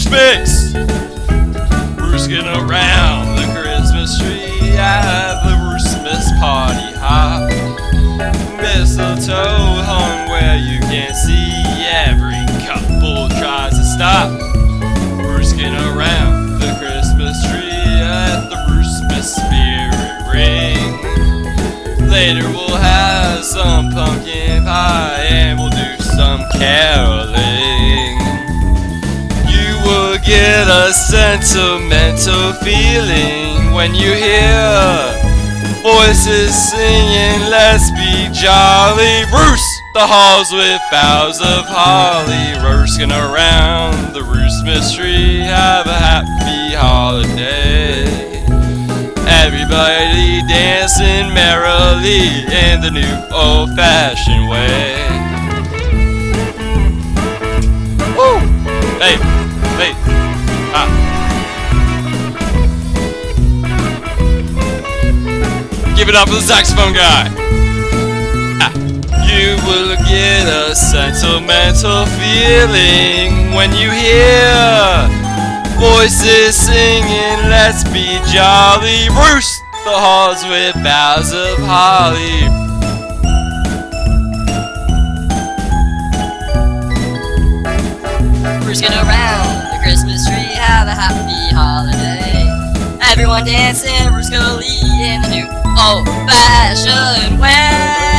Christmas! Roosting around the Christmas tree at the Roostmas party hop. Mistletoe hung where you can see. Every couple tries to stop. Roosting around the Christmas tree at the Roostmas spirit ring. Later we'll have some pumpkin pie and we'll do some caroling. You will get a sentimental feeling when you hear voices singing, let's be jolly. Roost the halls with boughs of holly, roosting around the Roostmas tree. Have a happy holiday. Everybody dancing merrily in the new old-fashioned way. Woo! Hey, hey, ah. Give it up for the saxophone guy. Ah. You will get a sentimental feeling when you hear voices singing, let's be jolly. Roost the halls with boughs of holly. Roosting around the Christmas tree, have a happy holiday. Everyone dancing rooscally in the new old-fashioned way.